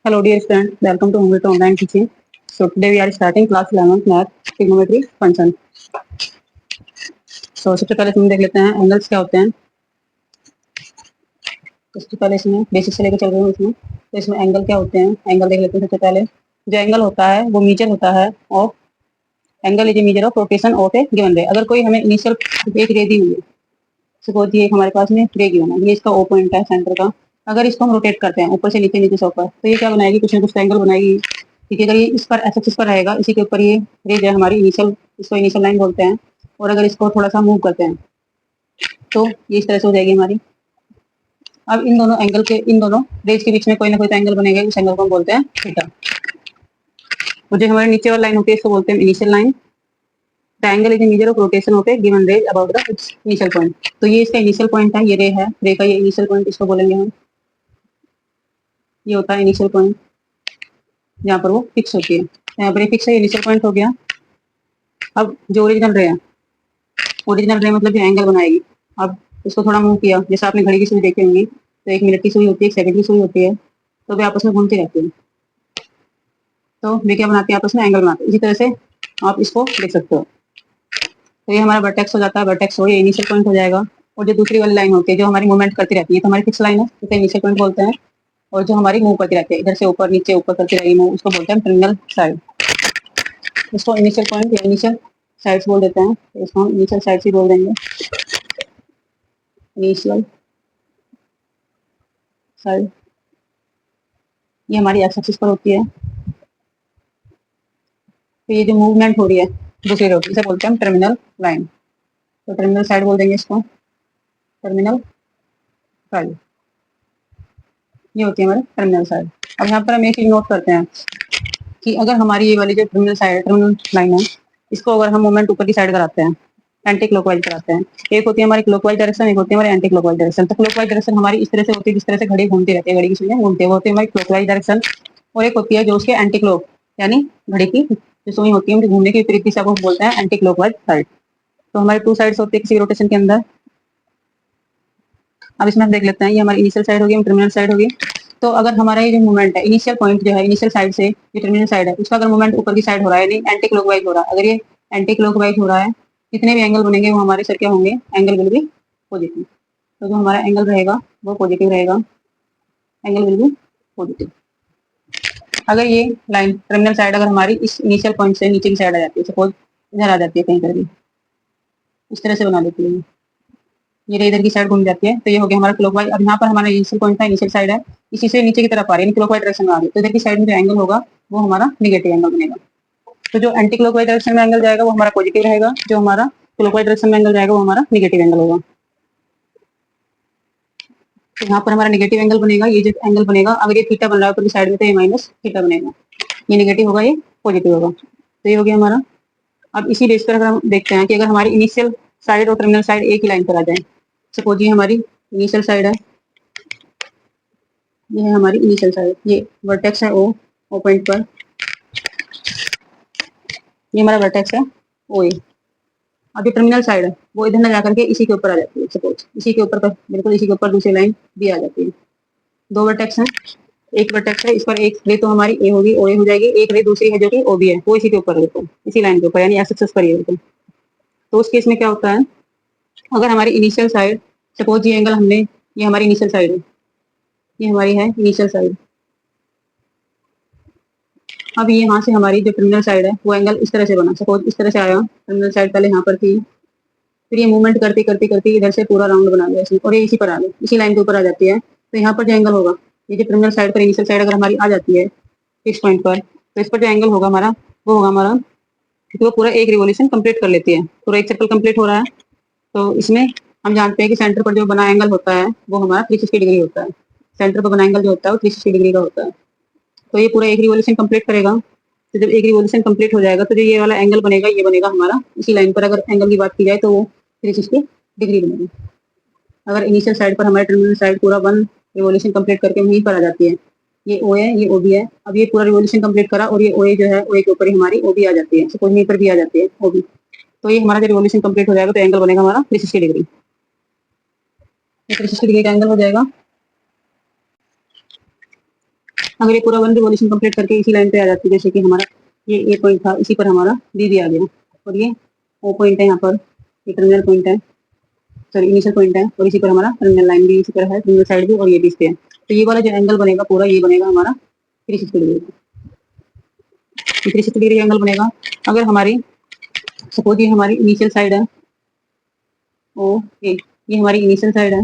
Hello dear students, welcome to Humboldt Online Teaching. So today we are starting class 11th Math Trigonometry Function. So सबसे पहले हम देख लेते हैं angles क्या होते हैं। सबसे पहले इसमें बेसिक से लेकर चल रहे हैं इसमें। तो इसमें एंगल क्या होते हैं, एंगल देख लेते हैं। सबसे पहले जो एंगल होता है वो मीजर होता है और angle is a measure of rotation of a given ray. अगर कोई हमें इनिशियल एक रे दी हुई है, सपोज ये हमारे पास में रे गिवन है, ये इसका ओ पॉइंट है सेंटर का। अगर इसको हम रोटेट करते हैं ऊपर से नीचे, नीचे से ऊपर, तो ये क्या बनाएगी, कुछ ना कुछ एंगल बनाएगी। ठीक है, अगर ये इस पर एस एक्सिस पर रहेगा, इसी के ऊपर ये रे जो है हमारी इनिशियल, इसको इनिशियल लाइन बोलते हैं। और अगर इसको थोड़ा सा मूव करते हैं तो ये इस तरह से हो जाएगी हमारी। अब इन दोनों एंगल के, इन दोनों रेज के बीच में कोई ना कोई तो एंगल बनेगा, उस एंगल को हम बोलते हैं थीटा। और जो हमारे नीचे वाली लाइन होती है इसको बोलते हैं initial line. The angle is measure of rotation of a given रे अबाउट द इनिशियल पॉइंट। तो ये इसका इनिशियल पॉइंट है, ये रे है, रे का ये इनिशियल पॉइंट इसको बोलेंगे हम। ये होता है इनिशियल पॉइंट जहाँ पर वो फिक्स होती है। यहाँ पर ये फिक्स है, इनिशियल पॉइंट हो गया। अब जो ओरिजिनल रे है, ओरिजिनल रे मतलब जो एंगल बनाएगी, अब इसको थोड़ा मूव किया, जैसे आपने घड़ी की सुई देखी होंगी, तो 1 मिनट की सुई होती है, 1 सेकंड की सुई होती है, तो वे आपस में घूमती रहती है। तो वे क्या बनाती है, आपस में एंगल बनाते हैं। इसी तरह से आप इसको देख सकते हो। तो ये हमारा वर्टेक्स हो जाता है, वर्टेक्स हो, ये इनिशियल पॉइंट हो जाएगा। और जो दूसरी वाली लाइन होती है जो हमारी मूवमेंट करती रहती है, तो हमारी फिक्स लाइन है, इसे इनिशियल पॉइंट बोलते हैं। और जो हमारी मूव करती रहती है इधर से ऊपर नीचे ऊपर करती रहेगी मूव, उसको बोलते हैं टर्मिनल साइड। इसको इनिशियल पॉइंट या इनिशियल साइड्स बोल देते हैं, तो इसको हम इनिशियल साइड्स ही बोल देंगे। इनिशियल साइड ये हमारी एक्स एक्सिस पर होती है। तो ये जो मूवमेंट हो रही है दूसरी रोड, इसे बोलते हैं हम टर्मिनल लाइन। तो टर्मिनल साइड बोल देंगे इसको, टर्मिनल साइड ये होती है हमारी टर्मिनल साइड। अब यहाँ पर हम एक चीज नोट करते हैं कि अगर हमारी ये वाली जो टर्मिनल साइड, टर्मिनल लाइन है, इसको अगर हम मोमेंट ऊपर की साइड कराते हैं, एंटी क्लॉकवाइज कराते हैं, एक होती है हमारी क्लॉकवाइज डायरेक्शन, एक होती है हमारी एंटी क्लॉकवाइज डायरेक्शन। तो क्लॉकवाइज डायरेक्शन हमारी इस तरह से होती है, जिस तरह से घड़ी घूमती रहती है, घड़ी की सुइयां घूमती है, वो होती है हमारी क्लॉकवाइज डायरेक्शन। और एक होती है जो उसके एंटी क्लॉक, यानी घड़ी की जो सुई होती है उनकी घूमने की विपरीत दिशा को बोलते हैं एंटी क्लॉकवाइज साइड। तो हमारी 2 साइड्स होती है किसी रोटेशन के अंदर। अब इसमें हम देख लेते हैं, ये हमारी इनिशियल साइड होगी, टर्मिनल साइड होगी। तो अगर हमारा ये जो मूवमेंट है, इनिशियल पॉइंट जो है इनिशियल साइड से ये टर्मिनल साइड है, उसका अगर मूवमेंट ऊपर की साइड हो रहा है, यानी एंटी क्लॉकवाइज हो रहा है, अगर ये एंटी क्लॉकवाइज हो रहा है, जितने भी एंगल बनेंगे वो हमारे सर क्या होंगे, एंगल विल बी पॉजिटिव। तो जो हमारा एंगल रहेगा वो पॉजिटिव रहेगा, एंगल विल बी पॉजिटिव। अगर ये लाइन टर्मिनल साइड अगर हमारी इस इनिशियल पॉइंट से नीचे की साइड आ जाती है, सपोज इधर आ जाती है कहीं पर भी, इस तरह से बना लेती है, ये इधर की साइड घूम जाती है, तो ये हो गया हमारा क्लॉकवाइज। अब यहाँ पर हमारा इनिशियल पॉइंट था, इनिशियल साइड है, इसी से नीचे की तरफ आ रही है, क्लॉकवाइज डायरेक्शन में आ रही है, तो इधर की साइड में जो एंगल होगा वो हमारा निगेटिव एंगल बनेगा। तो जो एंटी क्लॉकवाइज डायरेक्शन में एंगल जाएगा वो हमारा पॉजिटिव रहेगा, जो हमारा क्लॉकवाइज डायरेक्शन में एंगल जाएगा वो हमारा निगेटिव एंगल होगा। तो यहाँ पर हमारा निगेटिव एंगल बनेगा, ये जो एंगल बनेगा, अगर ये थीटा बन रहा है ऊपर की साइड में तो ये माइनस थीटा बनेगा, ये निगेटिव होगा, ये पॉजिटिव होगा। तो ये हो गया हमारा। अब इसी बेस पर अगर हम देखते हैं कि अगर हमारी इनिशियल साइड और टर्मिनल साइड एक ही लाइन पर आ जाए, सपोज ये हमारी इनिशियल साइड है, ये है हमारी इनिशियल साइड, ये वर्टेक्स है ओ पॉइंट पर, ये हमारा वर्टेक्स है ओ ए। अब जो टर्मिनल साइड है वो इधर ना जाकर के इसी के ऊपर आ जाती है, सपोज इसी के ऊपर, बिल्कुल इसी के ऊपर दूसरी लाइन भी आ जाती है। 2 वर्टेक्स हैं, एक वर्टेक्स है, इस पर एक रे तो हमारी ए होगी, ओ ए हो जाएगी, एक रे दूसरी है जो कि ओ बी है, वो इसी के ऊपर है, बिल्कुल इसी लाइन के ऊपर, यानी एक्स एक्सिस पर ही है बिल्कुल। तो उस केस में क्या होता है, अगर हमारी इनिशियल साइड, सपोज ये एंगल हमने, ये हमारी इनिशियल साइड है, ये हमारी है इनिशियल साइड। अब ये यहाँ से हमारी जो टर्मिनल साइड है वो एंगल इस तरह से बना, सपोज इस तरह से आया, टर्मिनल साइड पहले यहाँ पर थी, फिर ये मूवमेंट करते करते करते इधर से पूरा राउंड बना लिया इसने, और ये इसी पर आ गई, इसी लाइन के ऊपर आ जाती है। तो यहाँ पर जो एंगल होगा, ये जो टर्मिनल साइड पर इनिशियल साइड अगर हमारी आ जाती है इस पॉइंट पर, तो इस पर जो एंगल होगा हमारा वो होगा हमारा, क्योंकि वो पूरा एक रिवोल्यूशन कंप्लीट कर लेती है, पूरा एक सर्कल कंप्लीट हो रहा है। तो इसमें हम जानते हैं कि सेंटर पर जो बना एंगल होता है वो हमारा 360 डिग्री होता है, सेंटर पर बना एंगल जो होता है वो 360 डिग्री का होता है। तो ये पूरा एक रिवोल्यूशन कंप्लीट करेगा। तो जब एक रिवोल्यूशन कंप्लीट हो जाएगा तो जो ये वाला एंगल बनेगा ये बनेगा हमारा, इसी लाइन पर अगर एंगल की बात की जाए तो वो 360 डिग्री बनेगा। अगर इनिशियल साइड पर हमारे टर्मिनल साइड पूरा 1 रिवोल्यूशन कंप्लीट करके वहीं पर आ जाती है, ये ओ है, ये ओ बी है। अब ये पूरा रिवोल्यूशन कंप्लीट करा और ये ओ ए जो है, ओ ए के ऊपर ही हमारी ओ बी आ जाती है, सपोज यहीं पर भी आ जाती है ओ बी। तो ये हमारा जब रिवोल्यूशन कंप्लीट हो जाएगा तो एंगल बनेगा हमारा 360 डिग्री, 360 डिग्री का एंगल हो जाएगा। अगर ये पूरा वन रिवॉल्यूशन कंप्लीट करके इसी लाइन पे आ जाती है, जैसे कि हमारा ये ए पॉइंट था, इसी पर हमारा बी भी आ गया, और ये ओ पॉइंट है, यहाँ पर ये टर्मिनल पॉइंट है, सॉरी इनिशियल पॉइंट है, और इसी पर हमारा टर्मिनल लाइन भी इसी पर है, टर्मिनल साइड भी, और ये भी इस पे है। तो ये वाला जो एंगल बनेगा पूरा, ये बनेगा हमारा 360 डिग्री। 360 डिग्री एंगल बनेगा। अगर हमारी सपोज ये हमारी इनिशियल साइड है ओ ये हमारी इनिशियल साइड है,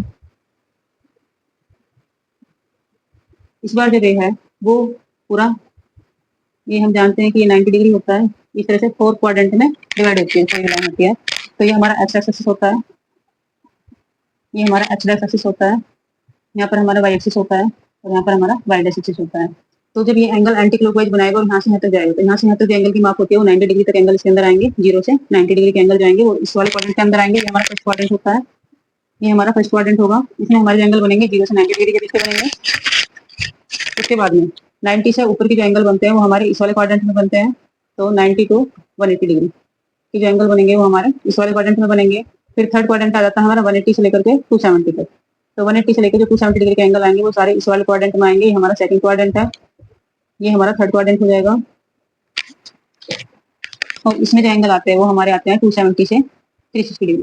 इस बार जो रे है वो पूरा, ये हम जानते हैं कि ये 90 डिग्री होता है, इस तरह से 4 क्वाड्रेंट में डिवाइड होती है, लाइन होती है। तो ये हमारा एक्स एक्सिस होता है, ये हमारा एक्स एक्सिस होता है, यहाँ पर हमारा वाई एक्सिस होता है, और यहाँ पर हमारा वाई एक्सिस होता है। तो जब ये एंगल एंटी क्लॉकवाइज बनाएगा और यहाँ से यहाँ तक जाएगा, तो यहाँ से यहाँ तक जो एंगल की माप होती है वो 90 डिग्री तक एंगल इसके अंदर आएंगे, 0 से 90 डिग्री के एंगल जाएंगे, वो इस वाले क्वाड्रेंट के अंदर आएंगे। ये हमारा फर्स्ट क्वाड्रेंट होता है, ये हमारा फर्स्ट क्वाड्रेंट होगा, इसमें हमारे एंगल बनेंगे 0 से 90 डिग्री के बीच के बनेंगे। उसके बाद में 90 से ऊपर के जो एंगल बनते हैं वो हमारे इस वाले क्वाड्रेंट में बनते हैं, तो 90 टू 180 डिग्री के जो एंगल बनेंगे वो हमारे इस वाले क्वाड्रेंट में बनेंगे। फिर थर्ड क्वाड्रेंट आ जाता है हमारा 180 से लेकर के 270 तक, तो 180 से लेकर जो 270 डिग्री के एंगल आएंगे वो सारे इस वाले क्वाड्रेंट में आएंगे। ये हमारा सेकंड क्वाड्रेंट है, ये हमारा थर्ड क्वाड्रेंट हो जाएगा, और इसमें जो एंगल आते हैं वो हमारे आते हैं 270 से 360 डिग्री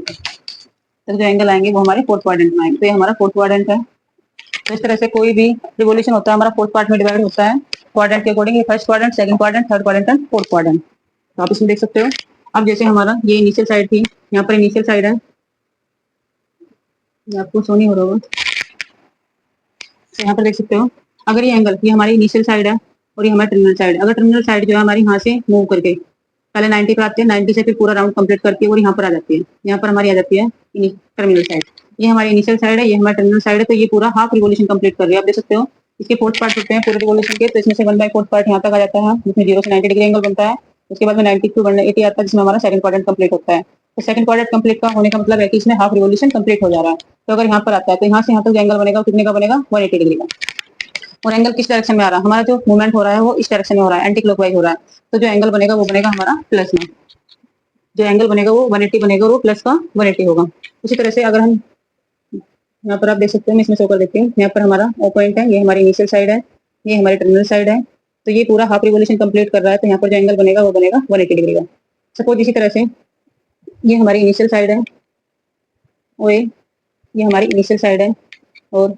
तक जो एंगल आएंगे वो हमारे फोर्थ क्वाड्रेंट में आएंगे। तो ये हमारा फोर्थ क्वाड्रेंट है। तो इस तरह से कोई भी रिवोल्यूशन होता है हमारा फोर्थ पार्ट में डिवाइड होता है क्वाड्रेंट के अकॉर्डिंग, ये first quadrant, second quadrant, third quadrant and fourth quadrant. तो आप इसमें देख सकते हो। अब जैसे हमारा ये इनिशियल साइड थी, यहाँ पर इनिशियल साइड है, आपको शो नहीं हो रहा होगा, तो यहाँ पर देख सकते हो। अगर ये एंगल, ये हमारी इनिशियल साइड है और ये हमारी टर्मिनल साइड है, अगर टर्मिनल साइड जो है हमारी यहाँ से मूव करके पहले 90 पर आती है, 90 से फिर पूरा राउंड कंप्लीट करके और यहाँ पर आ जाती है, यहाँ पर हमारी आ जाती है टर्मिनल साइड। ये हमारी इनिशियल साइड है, ये हमारा टर्मिनल साइड है, तो ये पूरा हाफ रिवोल्यूशन कंप्लीट कर रही है। आप देख सकते हो इसके फोर्थ पार्ट होते हैं पूरे रिवोल्यूशन के, तो इसमें से 1/4 पार्ट यहाँ तक आ जाता है, जिसमें 0 से 90 डिग्री एंगल बनता है। उसके बाद में 90 टू 180 आता है, जिसमें हमारा सेकंड क्वाड्रेंट कंप्लीट होता है। तो सेकंड क्वाड्रेंट कंप्लीट का होने का मतलब है कि इसमें हाफ रिवोल्यूशन कंप्लीट हो जा रहा है। तो अगर यहाँ पर आता है तो यहाँ से यहाँ तक जो एंगल बनेगा कितने का बनेगा, 180 डिग्री का। और एंगल किस डायरेक्शन में आ रहा है, हमारा जो मूवमेंट हो रहा है वो इस डायरेक्शन में हो रहा है, एंटी क्लॉकवाइज हो रहा है। तो जो एंगल बनेगा वो बनेगा हमारा प्लस में, जो एंगल बनेगा वो 180 बनेगा और वो प्लस का 180 होगा। उसी तरह से अगर हम यहाँ पर आप देख सकते हैं, मैं इसमें शो कर देती हूँ, यहाँ पर हमारा ओ पॉइंट है, ये हमारी इनिशियल साइड है, ये हमारी टर्मिनल साइड है। तो ये पूरा हाफ रिवोल्यूशन कंप्लीट कर रहा है, तो यहाँ पर जो एंगल बनेगा वो बनेगा 180 डिग्री का। सपोज इसी तरह से ये हमारी इनिशियल साइड है और ये हमारी इनिशियल साइड है, और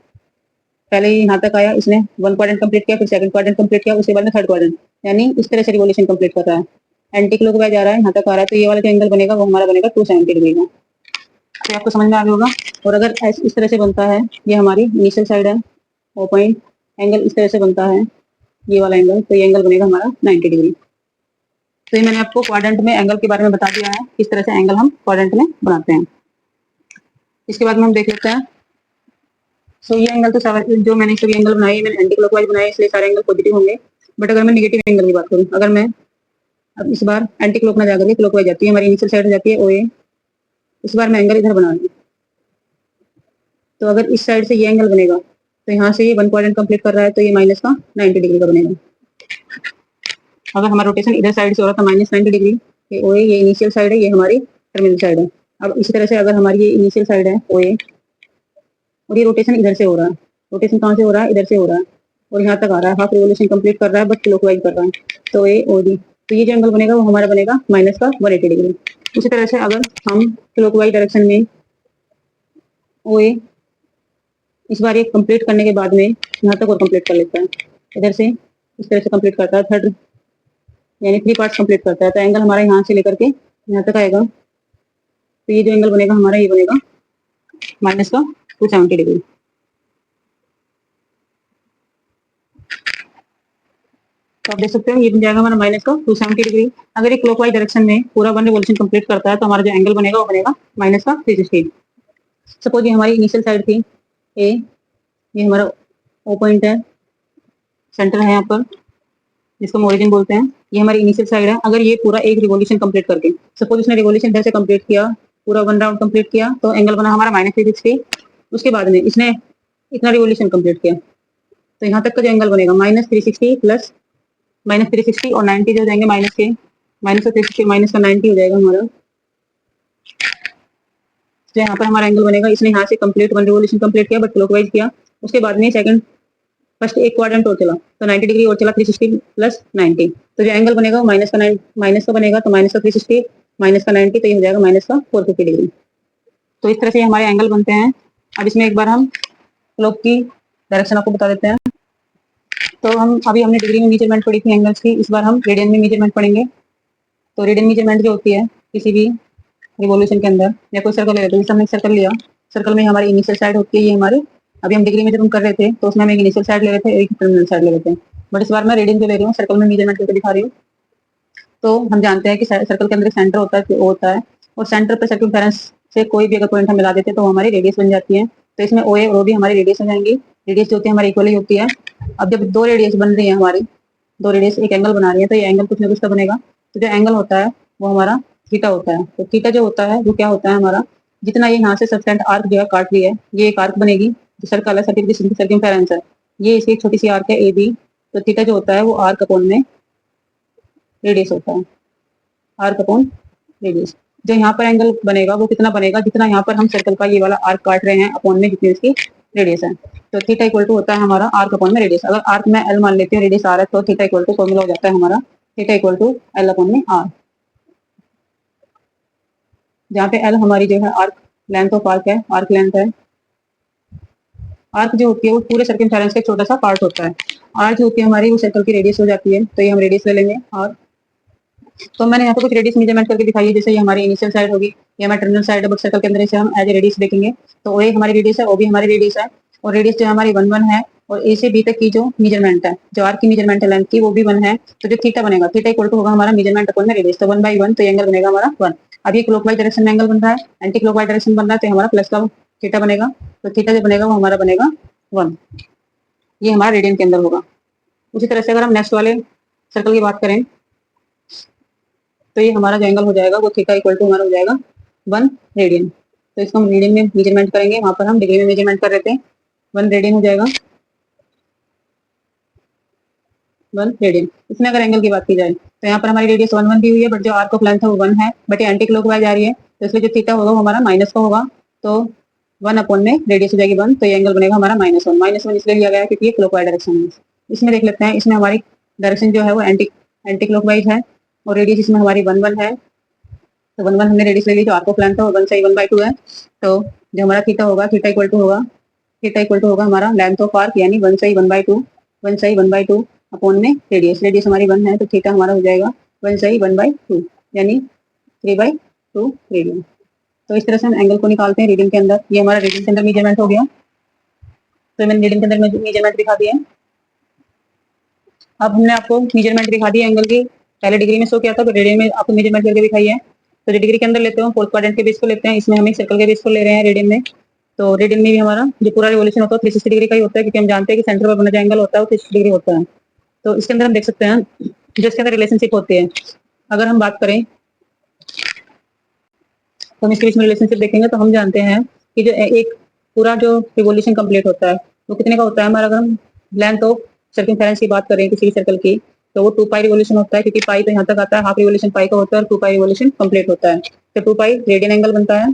पहले यहाँ तक आया, इसने 1 क्वाड्रेंट कंप्लीट किया, फिर सेकंड क्वाड्रेंट कंप्लीट किया, उसके बाद में थर्ड क्वाड्रेंट, यानी इस तरह से रिवोल्यूशन कंप्लीट कर रहा है, एंटी क्लॉकवाइज जा रहा है, यहाँ तक आ रहा है। तो ये वाला जो एंगल बनेगा वो हमारा बनेगा 270 डिग्री का। तो आपको समझ में आ गया होगा। और अगर इस तरह से बनता है, ये हमारी इनिशियल साइड है, ओ पॉइंट, एंगल इस तरह से बनता है, ये वाला एंगल, तो ये एंगल बनेगा हमारा 90 डिग्री। तो ये मैंने आपको क्वाड्रेंट में एंगल के बारे में बता दिया है, किस तरह से एंगल हम क्वाड्रेंट में बनाते हैं। इसके बाद में हम देख लेते हैं। सो ये एंगल तो जो मैंने सभी एंगल बनाए, मैंने एंटी क्लॉकवाइज बनाए, इसलिए सारे एंगल पॉजिटिव होंगे। बट अगर मैं नेगेटिव एंगल की बात करूँ, अगर मैं अब इस बार एंटी क्लॉक ना जाकर के क्लॉकवाइज जाती है, हमारी इनिशियल साइड जाती है ओ ए, इस बार मैं एंगल इधर बना रही हूँ, तो अगर इस साइड से ये एंगल बनेगा, तो यहाँ से ये 1 क्वाड्रेंट कंप्लीट कर रहा है, तो ये माइनस का 90 डिग्री का बनेगा। अगर हमारा रोटेशन इधर साइड से हो रहा था माइनस 90 डिग्री, ये ओ ए, ये इनिशियल साइड है, ये हमारी टर्मिनल साइड है। अब इसी तरह से अगर हमारी ये इनिशियल साइड है ओ ए, और ये रोटेशन इधर से हो रहा है, रोटेशन कहाँ से हो रहा है, इधर से हो रहा है, और यहाँ तक आ रहा है, हाफ रिवोल्यूशन कंप्लीट कर रहा है, बट क्लॉकवाइज कर रहा है, तो ए ओ डी, तो ये जो एंगल बनेगा वो हमारा बनेगा माइनस का 180 डिग्री। उसी तरह से अगर हम क्लॉकवाइज डायरेक्शन में ओ ए, इस बार ये कंप्लीट करने के बाद में यहाँ तक और कंप्लीट कर लेता है, इधर से इस तरह से कंप्लीट करता है, थर्ड यानी 3 पार्ट्स कंप्लीट करता है, तो एंगल हमारा यहाँ से लेकर के यहाँ तक आएगा। तो ये जो एंगल बनेगा हमारा, ये बनेगा माइनस का 270 डिग्री। तो आप देख सकते हो ये बन जाएगा हमारा माइनस का 270 डिग्री। अगर ये क्लॉकवाइज डायरेक्शन में पूरा 1 रिवोल्यूशन कंप्लीट करता है, तो हमारा जो एंगल बनेगा वो बनेगा माइनस का 360। सपोज ये हमारी इनिशियल साइड थी ए, ये हमारा ओ पॉइंट है, सेंटर है यहाँ पर, जिसको हम ओरिजिन बोलते हैं, ये हमारी इनिशियल साइड है। अगर ये पूरा एक रिवोल्यूशन कंप्लीट करके, सपोज इसने रिवोल्यूशन इधर से कंप्लीट किया, पूरा 1 राउंड कंप्लीट किया, तो एंगल बना हमारा माइनस 360। उसके बाद में इसने इतना रिवोल्यूशन कंप्लीट किया, तो यहाँ तक का जो एंगल बनेगा माइनस 360 प्लस माइनस 360 और 90 जो हो जाएंगे माइनस के, माइनस का 360 माइनस का 90 हो जाएगा हमारा। तो यहाँ पर हमारा एंगल बनेगा, इसने यहाँ से कंप्लीट 1 रिवोल्यूशन कंप्लीट किया, बट क्लॉकवाइज किया। उसके बाद में सेकंड फर्स्ट एक क्वाड्रेंट और चला तो 90 डिग्री और चला, 360 प्लस 90, तो जो एंगल बनेगा वो माइनस का बनेगा, तो माइनस का 360 माइनस का 90, तो ये हो जाएगा माइनस का 450 डिग्री। तो इस तरह से हमारे एंगल बनते हैं। अब इसमें एक बार हम क्लॉक की डायरेक्शन आपको बता देते हैं। तो हमने डिग्री में मेजरमेंट पढ़ी थी एंगल्स की, इस बार हम रेडियन में मेजरमेंट पढ़ेंगे। तो रेडियन मेजरमेंट जो होती है किसी भी रिवॉल्यूशन के अंदर, या कोई सर्कल ले लेते हैं, जैसे हमने एक सर्कल लिया, सर्कल में हमारी इनिशियल साइड होती है ये हमारी, अभी हम डिग्री में जब हम कर रहे थे तो उसमें हम एक इनिशियल साइड ले रहे थे, एक टर्मिनल साइड ले रहे थे, बट इस बार मैं रेडियन जो ले रही हूँ, सर्कल में मेजरमेंट करके दिखा रही हूँ। तो हम जानते हैं कि सर्कल के अंदर एक सेंटर होता है और सेंटर पर सर्कमफेरेंस से कोई भी अगर पॉइंट हम मिला देते हैं तो हमारी रेडियस बन जाती है। तो इसमें ओ ए और ओ भी हमारी रेडियस हो जाएंगी। रेडियस जो होती है हमारी इक्वली होती है। अब जब दो रेडियस बन रही है हमारी, दो रेडियस एक एंगल बना रही है, तो ये एंगल कुछ ना कुछ तो बनेगा। तो जो एंगल होता है वो हमारा थीटा होता है। तो थीटा जो होता है वो क्या होता है हमारा, जितना ये यहाँ से सबसेंट आर्क जो है काट रही है, ये एक आर्क बनेगी, जो सर्कल है, सर्कमफेरेंस है, ये इसकी एक छोटी सी आर्क है ए बी। तो थीटा जो होता है वो आर्क अपॉन में रेडियस होता है, आर्क अपॉन रेडियस। जो यहाँ पर एंगल बनेगा वो कितना बनेगा, जितना यहाँ पर हम सर्कल का ये वाला आर्क काट रहे हैं अपॉन में जितनी इसकी रेडियस है। तो थीटा इक्वल टू होता है हमारा आर्क अपॉन में रेडियस। अगर आर्क में एल मान लेते हैं, रेडियस आर है, तो थीटा इक्वल टू फॉर्मूला हो जाता है हमारा theta equal to l upon में आर, जहाँ पे एल हमारी जो है आर्क लेंथ ऑफ आर्क है, आर्क लेंथ है। आर्क जो होती है वो पूरे सर्कमफेरेंस का एक छोटा सा पार्ट होता है। आर जो होती है हमारी वो सर्कल की रेडियस हो जाती है, तो ये हम रेडियस ले लेंगे आर। तो मैंने यहाँ पे कुछ रेडियस मेजरमेंट करके दिखाई है, जैसे ये हमारी इनिशियल साइड होगी, ये हमारी टर्मिनल साइड है, बट सर्कल के अंदर इसे हम एज ए रेडियस देखेंगे। तो ओ ए हमारी रेडियस है, ओ बी हमारी रेडियस है, और रेडियस जो हमारी 1 1 है, और ए से बी तक की जो मेजरमेंट है, जो आर की मेजरमेंट है लेंथ की, वो भी 1 है। तो जो थीटा बनेगा, थीटा इक्वल टू होगा हमारा मेजरमेंट अपॉन में रेडियस, तो 1/1, तो एंगल बनेगा हमारा 1। अब ये क्लॉकवाइज डायरेक्शन में एंगल बन रहा है, एंटी क्लॉकवाइज डायरेक्शन बन रहा है, तो हमारा प्लस का थीटा बनेगा। तो थीटा जो बनेगा वो हमारा बनेगा 1, ये हमारा रेडियन के अंदर होगा। उसी तरह से अगर हम नेक्स्ट वाले सर्कल की बात करें, तो ये हमारा जो एंगल हो जाएगा वो थीटा इक्वल टू हमारा हो जाएगा 1 रेडियन। तो इसको हम रेडियन में मेजरमेंट करेंगे, वहां पर हम डिग्री में मेजरमेंट कर रहे थे, 1 रेडियन हो जाएगा, 1 रेडियन। इसमें अगर एंगल की बात की जाए तो यहाँ पर हमारी रेडियस 1 1 दी हुई है, बट जो आर्क ऑफ लेंथ है वो 1 है, बट ये एंटी क्लॉकवाइज आ रही है, तो इसलिए जो थीटा होगा वो हमारा माइनस का होगा। तो 1 अपॉन में रेडियस हो जाएगी 1, तो ये एंगल बनेगा हमारा -1। -1 इसलिए लिया गया है क्योंकि ये क्लॉकवाइज डायरेक्शन है। इसमें देख लेते हैं, इसमें हमारी डायरेक्शन जो है वो एंटी क्लॉकवाइज है, और रेडियस इसमें हमारी 1 1 है। तो 1 1 हमने रेडियस ले ली, जो आर्क ऑफ लेंथ है, 1 से 1/2 है। तो जो हमारा थीटा होगा, थीटा इक्वल टू होगा हमारा लेंथ ऑफ आर्क, यानी 1 से 1/2, 1 से 1/2 अपॉन में रेडियस, रेडियस हमारी 1 है, तो थीटा हमारा हो जाएगा 1 से 1/2, यानी 3/2 रेडियन। तो इस तरह से हम एंगल को निकालते हैं रेडियन के अंदर। ये हमारा रेडियन के अंदर मेजरमेंट हो गया, तो मैंने रेडियन के अंदर मेजरमेंट दिखा दिया। अब हमने आपको मेजरमेंट दिखा दी एंगल की, पहले डिग्री में शो किया था, तो रेडियन में आपको मेजरमेंट करके दिखाई है। तो जो डिग्री के अंदर लेते हो, फोर्थ क्वाड्रेंट के बेस को लेते हैं, इसमें हम एक सर्कल के बेस को ले रहे हैं रेडियन में। तो रेडियन में भी हमारा जो पूरा रिवोल्यूशन होता है 360 डिग्री का ही होता है, क्योंकि हम जानते हैं कि सेंटर पर बना जो एंगल होता है वो 360 डिग्री होता है। तो इसके अंदर हम देख सकते हैं जो इसके अंदर रिलेशनशिप होती है। अगर हम बात करें तो हम इसके बीच में रिलेशनशिप देखेंगे, तो हम जानते हैं कि जो एक पूरा जो रिवोल्यूशन कंप्लीट होता है वो कितने का होता है हमारा। अगर हम लेंथ ऑफ सर्कमफेरेंस की बात करें किसी भी सर्कल की, तो वो 2 पाई रिवोल्यूशन होता है, क्योंकि पाई तो यहाँ तक आता है, हाफ रिवोल्यूशन पाई का होता है, और 2 पाई रिवोल्यूशन कंप्लीट होता है, तो 2 पाई रेडियन एंगल बनता है।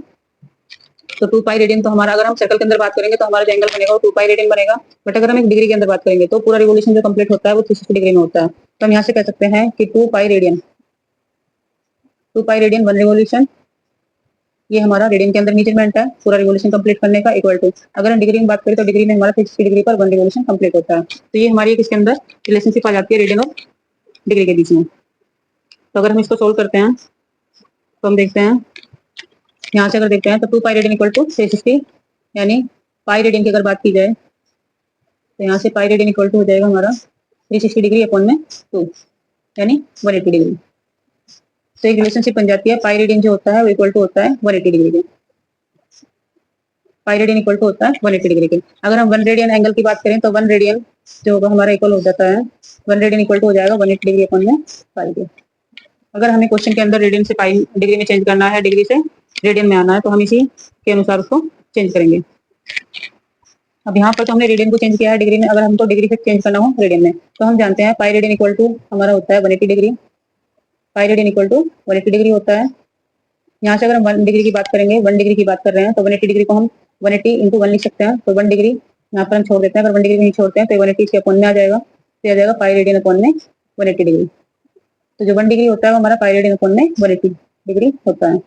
तो 2 पाई रेडियन, तो हमारा अगर हम सर्कल के अंदर बात करेंगे तो हमारा जो एंगल बनेगा वो 2 पाई रेडियन बनेगा। बट अगर हम एक डिग्री के अंदर बात करेंगे तो पूरा रिवोल्यूशन जो कंप्लीट होता है वो 360 डिग्री में होता है। तो हम यहाँ से कह सकते हैं कि 2 पाई रेडियन 1 रिवोल्यूशन, ये हमारा रेडियन के अंदर मेजरमेंट है पूरा रिवोल्यूशन कंप्लीट करने का, इक्वल टू अगर हम डिग्री में बात करें तो डिग्री में हमारा 360 डिग्री पर 1 रिवोल्यूशन कंप्लीट होता है। तो ये हमारी इसके अंदर रिलेशनशिप आ जाती है रेडियन और डिग्री के बीच में। तो अगर हम इसको सोल्व करते हैं तो हम देखते हैं, यहाँ से अगर देखते हैं तो 2 पाई रेडियन इक्वल टू 360, यानी पाई रेडियन की अगर बात की जाए तो यहाँ से पाई रेडियन इक्वल टू हो जाएगा हमारा 360 डिग्री अपॉन में 2, यानी 180 डिग्री। तो एक रिलेशनशिप बन जाती है, पाई रेडियन जो होता है वो इक्वल टू होता है 180 डिग्री के। पाई रेडियन इक्वल टू होता है 180 डिग्री के। अगर हम 1 रेडियन एंगल की बात करें तो 1 रेडियन जो होगा हमारा इक्वल हो जाता है, 1 रेडियन इक्वल टू हो जाएगा 180 डिग्री अपॉन में पाई के। अगर हमें क्वेश्चन के अंदर रेडियन से पाई डिग्री में चेंज करना है, डिग्री से रेडियन में आना है, तो हम इसी के अनुसार उसको चेंज करेंगे। अब यहाँ पर तो हमने रेडियन को चेंज किया है डिग्री में, अगर हमको डिग्री से चेंज करना हो रेडियन में, तो हम जानते हैं पाई रेडियन इक्वल टू हमारा होता है 180 degree. Pi radian equal to 180 degree होता है। यहाँ से अगर हम 1 डिग्री की बात करेंगे, 1 डिग्री की बात कर रहे हैं, तो 180 डिग्री को हम 180 इंटू 1 लिख सकते हैं। तो 1 डिग्री यहाँ पर हम छोड़ देते हैं, अगर 1 डिग्री नहीं छोड़ते हैं तो 180 इसके अपॉन में आ जाएगा, तो आ जाएगा पाई रेडियन अपॉन में 180 डिग्री। तो जो 1 डिग्री होता है वो हमारा पाई रेडियन अपॉन में 180 डिग्री होता है।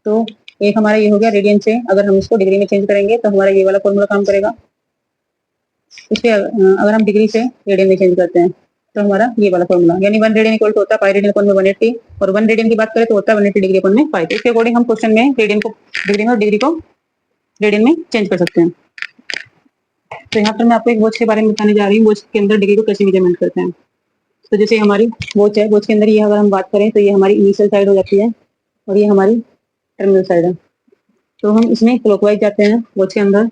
तो एक हमारा ये हो गया रेडियन से, अगर हम इसको डिग्री में चेंज करेंगे तो हमारा ये वाला फॉर्मूला काम करेगा। इसके अगर हम डिग्री से रेडियन में चेंज करते हैं तो हमारा ये वाला फॉर्मूला, यानी 1 रेडियन इक्वल टू होता है पाई रेडियन अपॉन में 180, और 1 रेडियन की बात करें तो होता है 180 डिग्री अपॉन में पाई। तो इसके अकॉर्डिंग हम क्वेश्चन में रेडियन को डिग्री में और डिग्री को रेडियन में चेंज कर सकते हैं। तो यहाँ पर मैं आपको एक वॉच के बारे में बताने जा रही हूँ, वॉच के अंदर डिग्री को कैसे मेजरमेंट करते हैं। तो जैसे हमारी वॉच है, वॉच के अंदर ये अगर हम बात करें तो ये हमारी इनिशियल साइड हो जाती है और ये हमारी टर्मिनल साइड है। तो हम इसमें क्लॉकवाइज जाते हैं वॉच के अंदर।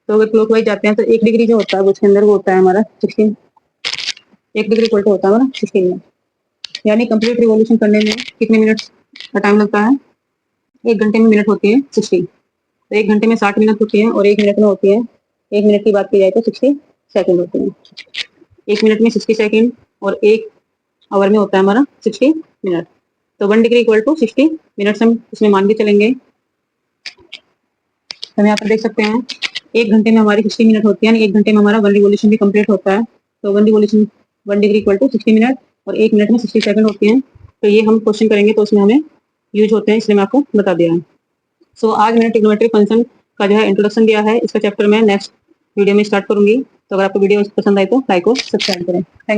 तो अगर क्लॉकवाइज जाते हैं तो 1 डिग्री जो होता है वॉच के अंदर वो होता है हमारा 16, 1 डिग्री इक्वल टू होता है हमारा 16 मिनट। यानी कंप्लीट रिवॉल्यूशन करने में कितने मिनट का टाइम लगता है? 1 घंटे में मिनट होती है 60। तो 1 घंटे में 60 मिनट होती है और 1 मिनट में होती है, 1 मिनट की बात की जाए तो 60 सेकंड होते हैं। 1 मिनट में 60 सेकंड और 1 आवर में होता है हमारा 60 मिनट। तो 1 डिग्री इक्वल टू 60 मिनट्स हम इसमें मान के चलेंगे। तो हम यहाँ पर देख सकते हैं 1 घंटे में हमारी 60 मिनट होती है, यानी 1 घंटे में हमारा 1 रिवॉल्यूशन भी कंप्लीट होता है। तो 1 revolution 1 degree equal to 60 minute और 1 मिनट में 60 सेकंड होती हैं। तो ये हम क्वेश्चन करेंगे तो उसमें हमें यूज होते हैं, इसलिए मैं आपको बता दिया है। सो आज मैंने ट्रिग्नोमेट्रिक फंक्शन का जो है इंट्रोडक्शन दिया है, इसका चैप्टर मैं नेक्स्ट वीडियो में स्टार्ट करूंगी। तो अगर आपको वीडियो पसंद आए तो लाइक और सब्सक्राइब करें। थैंक